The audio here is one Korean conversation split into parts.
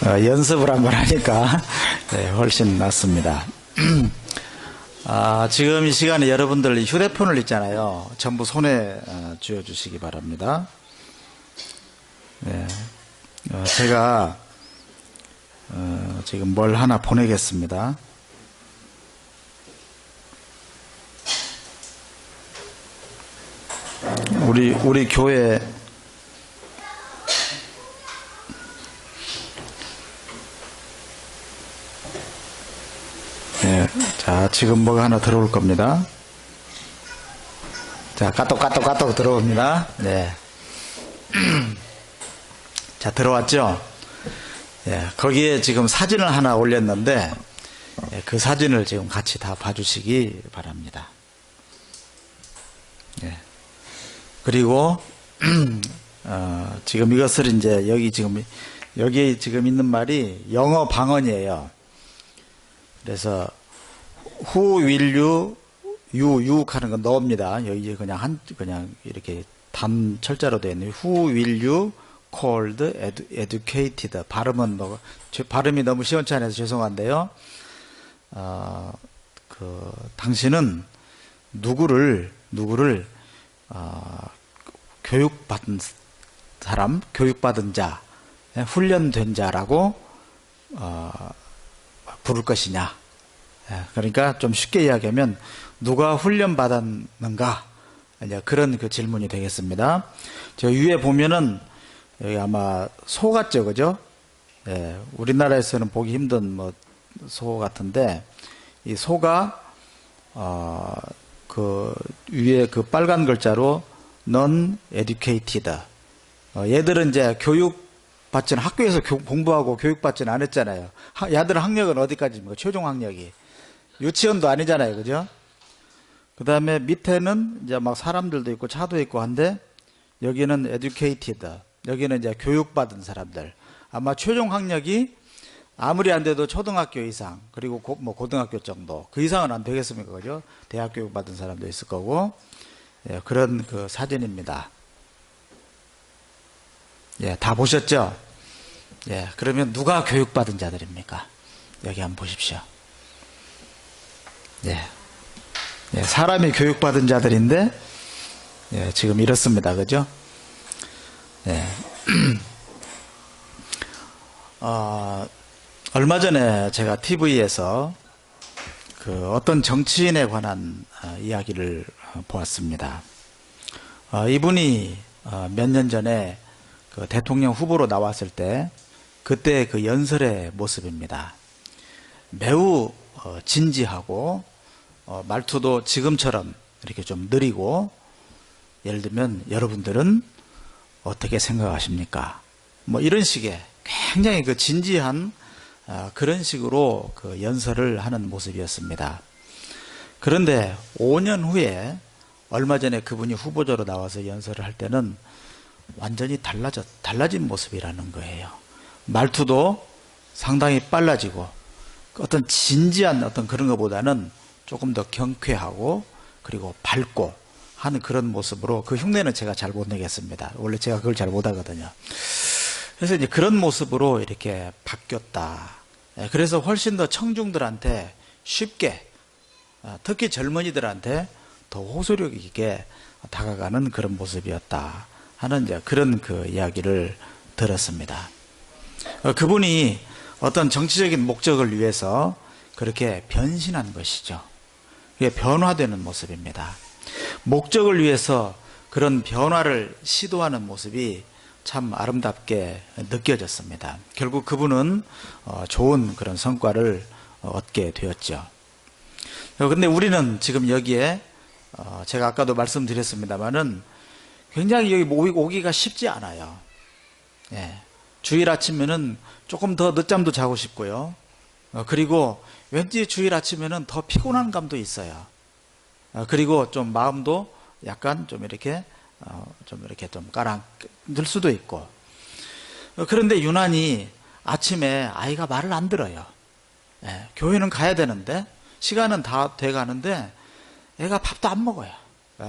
연습을 한번 하니까 네, 훨씬 낫습니다. 지금 이 시간에 여러분들 휴대폰을 있잖아요. 전부 손에 쥐어 주시기 바랍니다. 네, 제가 지금 뭘 하나 보내겠습니다. 우리 교회 네, 자, 지금 뭐가 하나 들어올 겁니다. 자, 까똑 들어옵니다. 네. 자, 들어왔죠? 예, 거기에 지금 사진을 하나 올렸는데, 예, 그 사진을 지금 같이 다 봐주시기 바랍니다. 예. 그리고, 지금 이것을 이제 여기 지금 있는 말이 영어 방언이에요. 그래서 who will you 하는 건 너입니다. 여기 그냥 이렇게 철자로 되어 있는 who will you called educated. 발음이 너무 시원치 않아서 죄송한데요. 당신은 누구를 교육받은 사람, 교육받은 자, 훈련된 자라고 부를 것이냐. 그러니까 좀 쉽게 이야기하면 누가 훈련받았는가, 그런 그 질문이 되겠습니다. 저 위에 보면은 여기 아마 소 같죠, 그죠? 예, 우리나라에서는 보기 힘든 소 같은데, 이 소가 그 위에 그 빨간 글자로 non educated. 얘들은 이제 학교에서 공부하고 교육받지는 않았잖아요. 야들 학력은 어디까지입니까? 최종 학력이. 유치원도 아니잖아요. 그죠? 그 다음에 밑에는 이제 막 사람들도 있고 차도 있고 한데, 여기는 educated. 여기는 이제 교육받은 사람들. 아마 최종 학력이 아무리 안 돼도 초등학교 이상, 그리고 고등학교 정도. 그 이상은 안 되겠습니까? 그죠? 대학 교육 받은 사람도 있을 거고. 예, 그런 그 사진입니다. 예, 다 보셨죠? 예, 그러면 누가 교육받은 자들입니까? 여기 한번 보십시오. 예, 예, 사람이 교육받은 자들인데, 예, 지금 이렇습니다. 그죠? 예. 얼마 전에 제가 TV에서 어떤 정치인에 관한 이야기를 보았습니다. 이분이 몇 년 전에 그 대통령 후보로 나왔을 때, 그때 그 연설의 모습입니다. 매우 진지하고, 말투도 지금처럼 이렇게 좀 느리고, 예를 들면 여러분들은 어떻게 생각하십니까? 이런 식의 굉장히 그 진지한 그런 식으로 그 연설을 하는 모습이었습니다. 그런데 5년 후에 얼마 전에 그분이 후보자로 나와서 연설을 할 때는 완전히 달라진 모습이라는 거예요. 말투도 상당히 빨라지고, 어떤 진지한 어떤 그런 것보다는 조금 더 경쾌하고, 그리고 밝고 하는 그런 모습으로, 그 흉내는 제가 잘 못 내겠습니다. 원래 제가 그걸 잘 못하거든요. 그래서 이제 그런 모습으로 이렇게 바뀌었다. 그래서 훨씬 더 청중들한테 쉽게, 특히 젊은이들한테 더 호소력 있게 다가가는 그런 모습이었다 하는 이제 그런 그 이야기를 들었습니다. 그분이 어떤 정치적인 목적을 위해서 그렇게 변신한 것이죠. 그게 변화되는 모습입니다. 목적을 위해서 그런 변화를 시도하는 모습이 참 아름답게 느껴졌습니다. 결국 그분은 좋은 그런 성과를 얻게 되었죠. 그런데 우리는 지금 여기에 제가 아까도 말씀드렸습니다마는 굉장히 여기 오기가 쉽지 않아요. 예. 주일 아침에는 조금 더 늦잠도 자고 싶고요. 그리고 왠지 주일 아침에는 더 피곤한 감도 있어요. 그리고 좀 마음도 약간 좀 이렇게 좀 가라앉을 수도 있고. 그런데 유난히 아침에 아이가 말을 안 들어요. 예, 교회는 가야 되는데, 시간은 다 돼 가는데 애가 밥도 안 먹어요.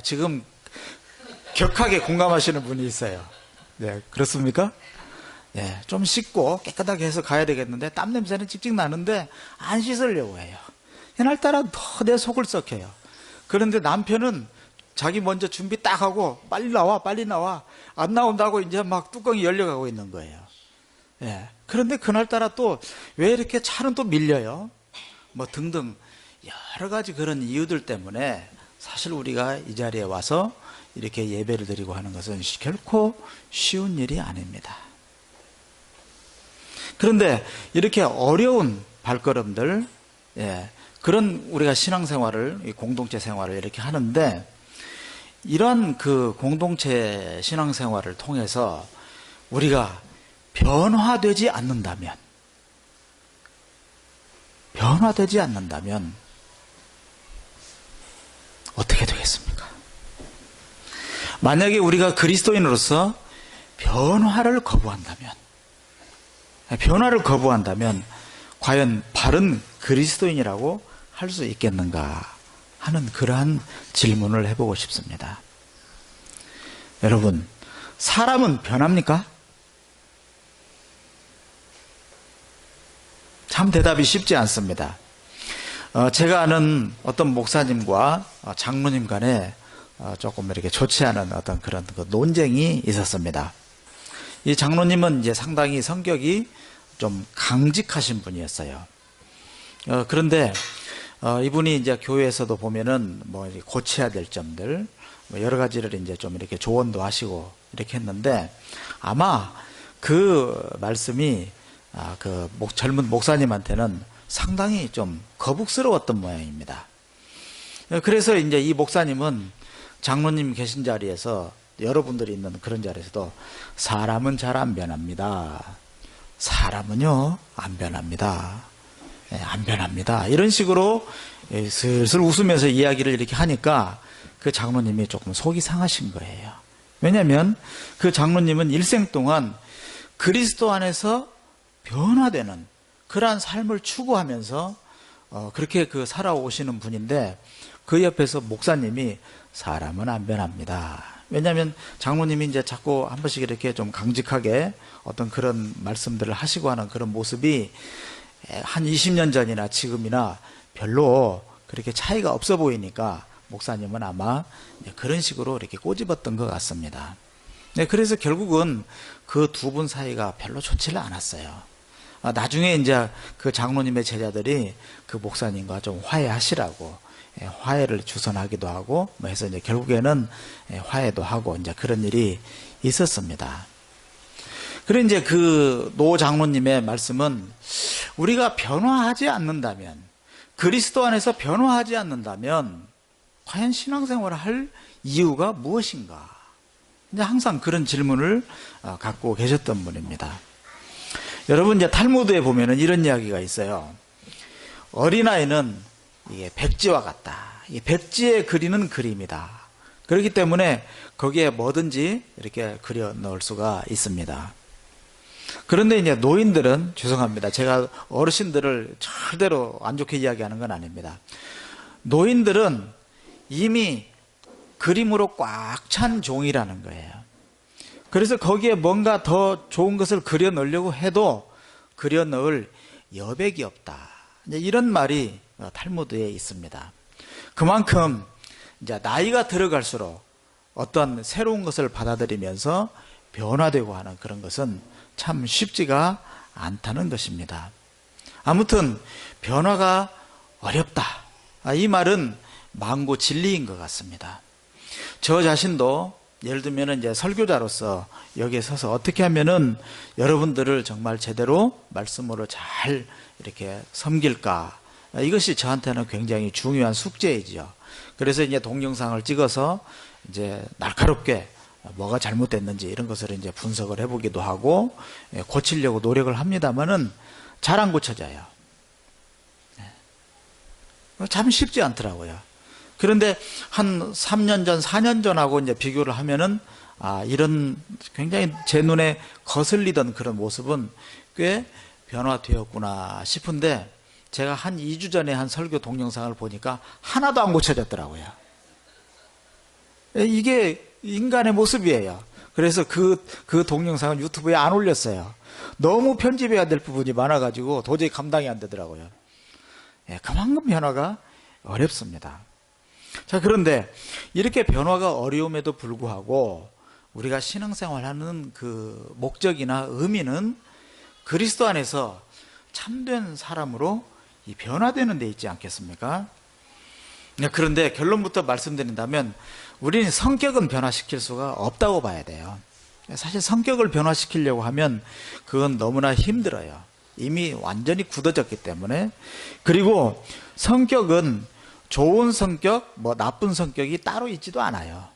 지금 격하게 공감하시는 분이 있어요. 네, 그렇습니까? 예, 좀 씻고 깨끗하게 해서 가야 되겠는데 땀 냄새는 찍찍 나는데 안 씻으려고 해요. 이날따라 더 내 속을 썩혀요. 그런데 남편은 자기 먼저 준비 딱 하고 빨리 나와 빨리 나와 안 나온다고 이제 막 뚜껑이 열려가고 있는 거예요. 예, 그런데 그날따라 또 왜 이렇게 차는 또 밀려요? 뭐 등등 여러 가지 그런 이유들 때문에 사실 우리가 이 자리에 와서 이렇게 예배를 드리고 하는 것은 결코 쉬운 일이 아닙니다. 그런데 이렇게 어려운 발걸음들, 예, 그런 우리가 신앙생활을, 공동체 생활을 이렇게 하는데, 이러한 그 공동체 신앙생활을 통해서 우리가 변화되지 않는다면 어떻게 되겠습니까? 만약에 우리가 그리스도인으로서 변화를 거부한다면 과연 바른 그리스도인이라고 할 수 있겠는가 하는 그러한 질문을 해보고 싶습니다. 여러분, 사람은 변합니까? 참 대답이 쉽지 않습니다. 제가 아는 어떤 목사님과 장로님 간에 조금 이렇게 좋지 않은 어떤 그런 논쟁이 있었습니다. 이 장로님은 이제 상당히 성격이 좀 강직하신 분이었어요. 그런데 이분이 이제 교회에서도 보면은 뭐 고쳐야 될 점들, 뭐 여러 가지를 이제 좀 이렇게 조언도 하시고 이렇게 했는데 아마 그 말씀이 그 젊은 목사님한테는 상당히 좀 거북스러웠던 모양입니다. 그래서 이제 이 목사님은 장로님 계신 자리에서 여러분들이 있는 그런 자리에서도 사람은 잘 안 변합니다. 사람은요 안 변합니다. 안 변합니다. 이런 식으로 슬슬 웃으면서 이야기를 이렇게 하니까 그 장로님이 조금 속이 상하신 거예요. 왜냐하면 그 장로님은 일생 동안 그리스도 안에서 변화되는 그러한 삶을 추구하면서 그렇게 그 살아오시는 분인데 그 옆에서 목사님이 사람은 안 변합니다. 왜냐하면 장로님이 이제 자꾸 한 번씩 이렇게 좀 강직하게 어떤 그런 말씀들을 하시고 하는 그런 모습이 한 20년 전이나 지금이나 별로 그렇게 차이가 없어 보이니까 목사님은 아마 그런 식으로 이렇게 꼬집었던 것 같습니다. 그래서 결국은 그 두 분 사이가 별로 좋지를 않았어요. 나중에 이제 그 장로님의 제자들이 그 목사님과 좀 화해하시라고 화해를 주선하기도 하고 뭐 해서 이제 결국에는 화해도 하고 이제 그런 일이 있었습니다. 그래 이제 그 노 장로님의 말씀은 우리가 변화하지 않는다면, 그리스도 안에서 변화하지 않는다면 과연 신앙생활을 할 이유가 무엇인가? 이제 항상 그런 질문을 갖고 계셨던 분입니다. 여러분 이제 탈무드에 보면은 이런 이야기가 있어요. 어린아이는 이게 백지와 같다. 이 백지에 그리는 그림이다. 그렇기 때문에 거기에 뭐든지 이렇게 그려 넣을 수가 있습니다. 그런데 이제 노인들은, 죄송합니다. 제가 어르신들을 절대로 안 좋게 이야기하는 건 아닙니다. 노인들은 이미 그림으로 꽉 찬 종이라는 거예요. 그래서 거기에 뭔가 더 좋은 것을 그려 넣으려고 해도 그려 넣을 여백이 없다. 이런 말이 탈무드에 있습니다. 그만큼 이제 나이가 들어갈수록 어떤 새로운 것을 받아들이면서 변화되고 하는 그런 것은 참 쉽지가 않다는 것입니다. 아무튼 변화가 어렵다. 이 말은 망고 진리인 것 같습니다. 저 자신도 예를 들면 이제 설교자로서 여기에 서서 어떻게 하면은 여러분들을 정말 제대로 말씀으로 잘 이렇게 섬길까, 이것이 저한테는 굉장히 중요한 숙제이지요. 그래서 이제 동영상을 찍어서 이제 날카롭게 뭐가 잘못됐는지 이런 것을 이제 분석을 해보기도 하고 고치려고 노력을 합니다만은 잘 안 고쳐져요. 참 쉽지 않더라고요. 그런데 한 3년 전, 4년 전하고 이제 비교를 하면은 이런 굉장히 제 눈에 거슬리던 그런 모습은 꽤 변화되었구나 싶은데, 제가 한 2주 전에 한 설교 동영상을 보니까 하나도 안 고쳐졌더라고요. 이게 인간의 모습이에요. 그래서 그 동영상을 유튜브에 안 올렸어요. 너무 편집해야 될 부분이 많아가지고 도저히 감당이 안 되더라고요. 예, 그만큼 변화가 어렵습니다. 자, 그런데 이렇게 변화가 어려움에도 불구하고 우리가 신앙생활하는 그 목적이나 의미는 그리스도 안에서 참된 사람으로 이 변화되는 데 있지 않겠습니까? 그런데 결론부터 말씀드린다면 우리는 성격은 변화시킬 수가 없다고 봐야 돼요. 사실 성격을 변화시키려고 하면 그건 너무나 힘들어요. 이미 완전히 굳어졌기 때문에. 그리고 성격은 좋은 성격, 나쁜 성격이 따로 있지도 않아요.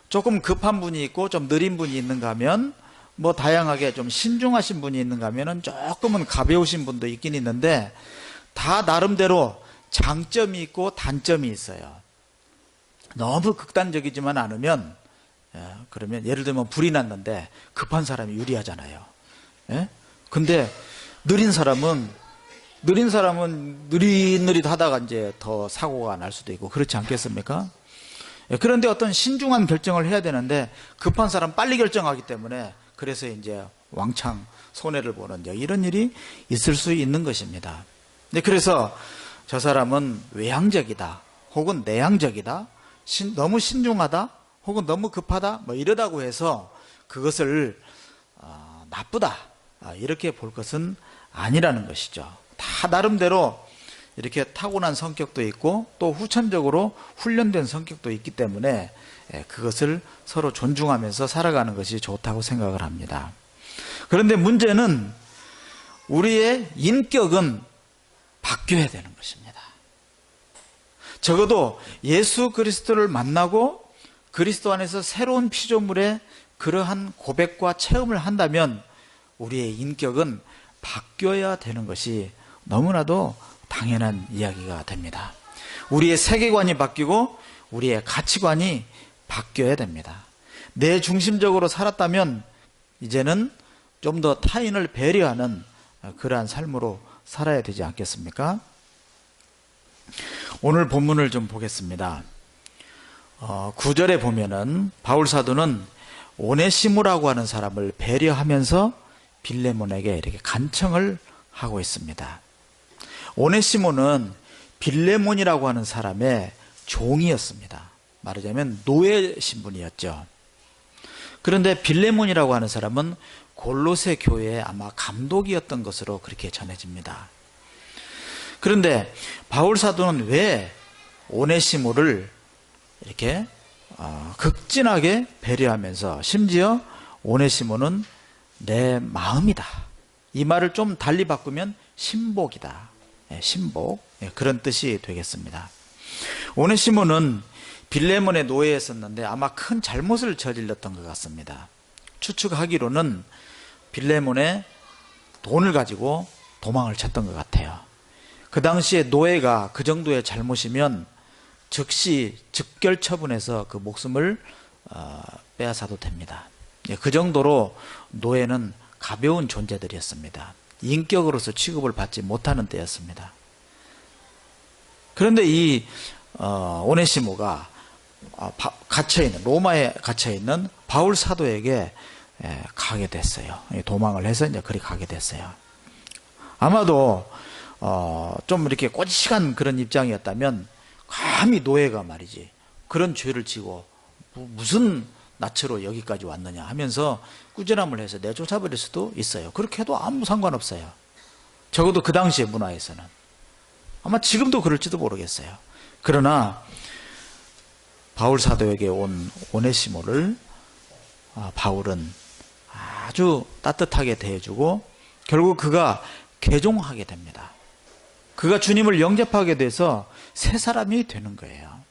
조금 급한 분이 있고 좀 느린 분이 있는가 하면 다양하게 좀 신중하신 분이 있는가 하면은 조금은 가벼우신 분도 있긴 있는데 다 나름대로 장점이 있고 단점이 있어요. 너무 극단적이지만 않으면 그러면 예를 들면 불이 났는데 급한 사람이 유리하잖아요. 근데 느린 사람은 느릿느릿 하다가 이제 더 사고가 날 수도 있고 그렇지 않겠습니까? 그런데 어떤 신중한 결정을 해야 되는데 급한 사람 빨리 결정하기 때문에 그래서 이제 왕창 손해를 보는 이런 일이 있을 수 있는 것입니다. 그래서 저 사람은 외향적이다 혹은 내향적이다, 너무 신중하다 혹은 너무 급하다 이러다고 해서 그것을 나쁘다 이렇게 볼 것은 아니라는 것이죠. 다 나름대로 이렇게 타고난 성격도 있고 또 후천적으로 훈련된 성격도 있기 때문에 그것을 서로 존중하면서 살아가는 것이 좋다고 생각을 합니다. 그런데 문제는 우리의 인격은 바뀌어야 되는 것입니다. 적어도 예수 그리스도를 만나고 그리스도 안에서 새로운 피조물의 그러한 고백과 체험을 한다면 우리의 인격은 바뀌어야 되는 것이 너무나도 당연한 이야기가 됩니다. 우리의 세계관이 바뀌고 우리의 가치관이 바뀌어야 됩니다. 내 중심적으로 살았다면 이제는 좀 더 타인을 배려하는 그러한 삶으로 살아야 되지 않겠습니까? 오늘 본문을 좀 보겠습니다. 9절에 보면은 바울 사도는 오네시모라고 하는 사람을 배려하면서 빌레몬에게 이렇게 간청을 하고 있습니다. 오네시모는 빌레몬이라고 하는 사람의 종이었습니다. 말하자면 노예 신분이었죠. 그런데 빌레몬이라고 하는 사람은 골로새 교회의 아마 감독이었던 것으로 그렇게 전해집니다. 그런데 바울 사도는 왜 오네시모를 이렇게 극진하게 배려하면서 심지어 오네시모는 내 마음이다, 이 말을 좀 달리 바꾸면 신복이다, 신복, 그런 뜻이 되겠습니다. 오네시모는 빌레몬의 노예였었는데 아마 큰 잘못을 저질렀던 것 같습니다. 추측하기로는 빌레몬의 돈을 가지고 도망을 쳤던 것 같아요. 그 당시에 노예가 그 정도의 잘못이면 즉시 즉결 처분해서 그 목숨을 빼앗아도 됩니다. 그 정도로 노예는 가벼운 존재들이었습니다. 인격으로서 취급을 받지 못하는 때였습니다. 그런데 이 오네시모가 갇혀있는, 로마에 갇혀있는 바울 사도에게 가게 됐어요. 도망을 해서 이제 그리 가게 됐어요. 아마도 좀 이렇게 꼬지식한 그런 입장이었다면 감히 노예가 말이지 그런 죄를 지고 무슨 낯으로 여기까지 왔느냐 하면서 꾸지람을 해서 내쫓아버릴 수도 있어요. 그렇게 해도 아무 상관없어요. 적어도 그 당시의 문화에서는. 아마 지금도 그럴지도 모르겠어요. 그러나 바울 사도에게 온 오네시모를 바울은 아주 따뜻하게 대해주고 결국 그가 개종하게 됩니다. 그가 주님을 영접하게 돼서 새 사람이 되는 거예요.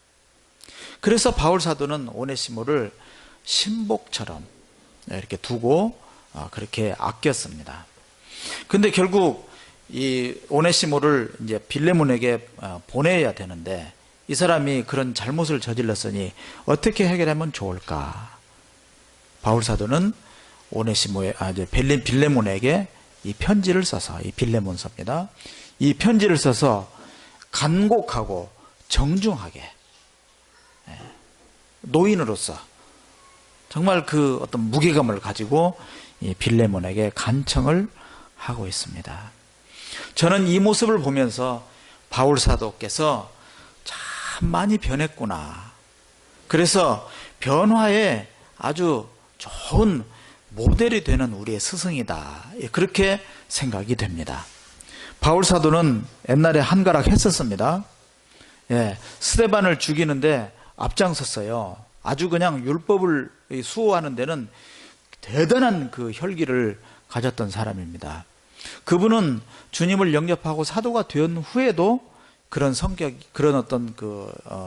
그래서 바울 사도는 오네시모를 신복처럼 이렇게 두고 그렇게 아꼈습니다. 근데 결국 이 오네시모를 이제 빌레몬에게 보내야 되는데 이 사람이 그런 잘못을 저질렀으니 어떻게 해결하면 좋을까? 바울 사도는 빌레몬에게 이 편지를 써서, 이 빌레몬서입니다. 이 편지를 써서 간곡하고 정중하게 노인으로서 정말 그 어떤 무게감을 가지고 이 빌레몬에게 간청을 하고 있습니다. 저는 이 모습을 보면서 바울 사도께서 참 많이 변했구나. 그래서 변화에 아주 좋은 모델이 되는 우리의 스승이다. 그렇게 생각이 됩니다. 바울 사도는 옛날에 한가락 했었습니다. 스데반을 죽이는데 앞장섰어요. 아주 그냥 율법을 수호하는 데는 대단한 그 혈기를 가졌던 사람입니다. 그분은 주님을 영접하고 사도가 된 후에도 그런 성격, 그런 어떤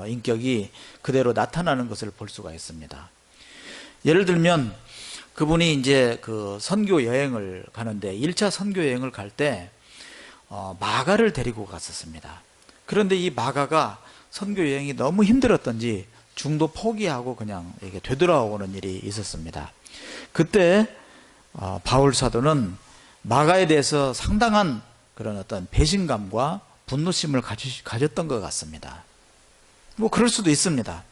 인격이 그대로 나타나는 것을 볼 수가 있습니다. 예를 들면 그분이 이제 그 선교 여행을 가는데 1차 선교 여행을 갈 때 마가를 데리고 갔었습니다. 그런데 이 마가가 선교 여행이 너무 힘들었던지 중도 포기하고 그냥 이렇게 되돌아오는 일이 있었습니다. 그때 바울 사도는 마가에 대해서 상당한 그런 어떤 배신감과 분노심을 가졌던 것 같습니다. 뭐 그럴 수도 있습니다.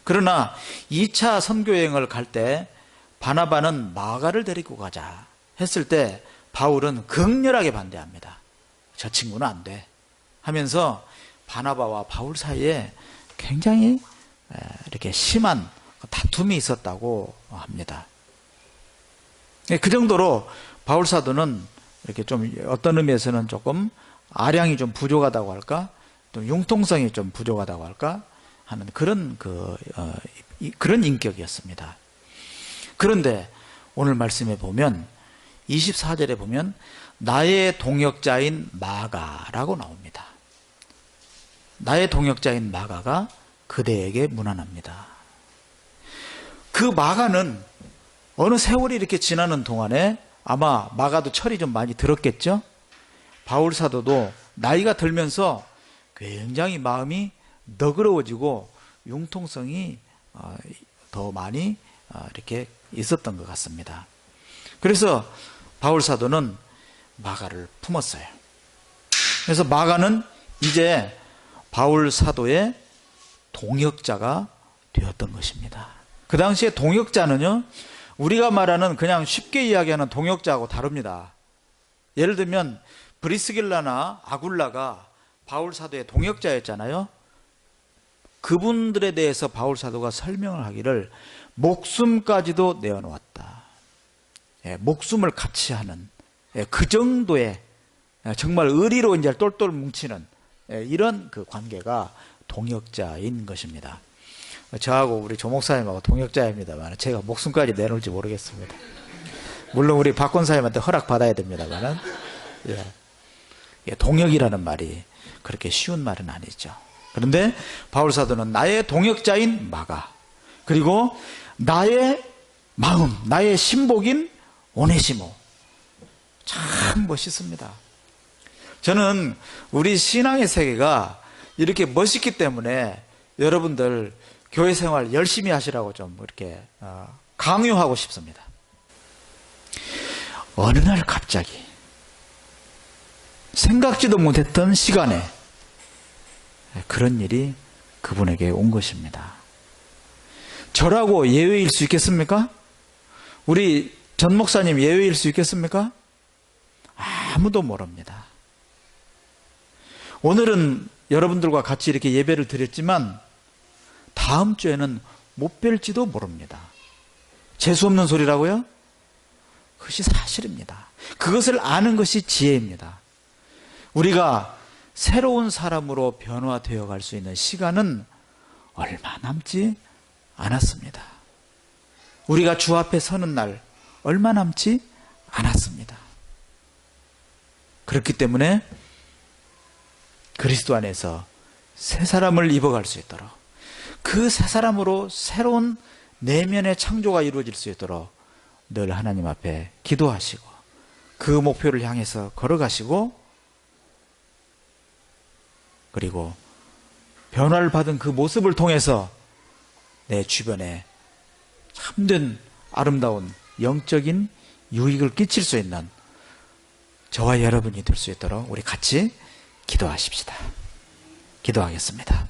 그러나 2차 선교여행을 갈 때 바나바는 마가를 데리고 가자 했을 때 바울은 극렬하게 반대합니다. 저 친구는 안 돼 하면서 바나바와 바울 사이에 굉장히 이렇게 심한 다툼이 있었다고 합니다. 그 정도로 바울 사도는 이렇게 좀 어떤 의미에서는 조금 아량이 좀 부족하다고 할까, 또 융통성이 좀 부족하다고 할까 하는 그런 그런 인격이었습니다. 그런데 오늘 말씀에 보면 24절에 보면 나의 동역자인 마가라고 나옵니다. 나의 동역자인 마가가 그대에게 문안합니다. 그 마가는 어느 세월이 이렇게 지나는 동안에 아마 마가도 철이 좀 많이 들었겠죠. 바울 사도도 나이가 들면서 굉장히 마음이 너그러워지고 융통성이 더 많이 이렇게 있었던 것 같습니다. 그래서 바울 사도는 마가를 품었어요. 그래서 마가는 이제 바울 사도의 동역자가 되었던 것입니다. 그 당시에 동역자는요, 우리가 말하는 그냥 쉽게 이야기하는 동역자하고 다릅니다. 예를 들면 브리스길라나 아굴라가 바울 사도의 동역자였잖아요. 그분들에 대해서 바울 사도가 설명을 하기를 목숨까지도 내어놓았다. 목숨을 같이 하는 그 정도의 정말 의리로 이제 똘똘 뭉치는 이런 그 관계가 동역자인 것입니다. 저하고 우리 조 목사님하고 동역자입니다만 제가 목숨까지 내놓을지 모르겠습니다. 물론 우리 박 권사님한테 허락 받아야 됩니다만 동역이라는 말이 그렇게 쉬운 말은 아니죠. 그런데 바울 사도는 나의 동역자인 마가, 그리고 나의 마음, 나의 신복인 오네시모. 참 멋있습니다. 저는 우리 신앙의 세계가 이렇게 멋있기 때문에 여러분들 교회 생활 열심히 하시라고 좀 이렇게 강요하고 싶습니다. 어느 날 갑자기 생각지도 못했던 시간에 그런 일이 그분에게 온 것입니다. 저라고 예외일 수 있겠습니까? 우리 전 목사님 예외일 수 있겠습니까? 아무도 모릅니다. 오늘은 여러분들과 같이 이렇게 예배를 드렸지만 다음 주에는 못 뵐지도 모릅니다. 재수없는 소리라고요? 그것이 사실입니다. 그것을 아는 것이 지혜입니다. 우리가 새로운 사람으로 변화되어 갈 수 있는 시간은 얼마 남지 않았습니다. 우리가 주 앞에 서는 날 얼마 남지 않았습니다. 그렇기 때문에 그리스도 안에서 새 사람을 입어갈 수 있도록, 그 새 사람으로 새로운 내면의 창조가 이루어질 수 있도록 늘 하나님 앞에 기도하시고 그 목표를 향해서 걸어가시고, 그리고 변화를 받은 그 모습을 통해서 내 주변에 참된 아름다운 영적인 유익을 끼칠 수 있는 저와 여러분이 될 수 있도록 우리 같이 기도하십시다. 기도하겠습니다.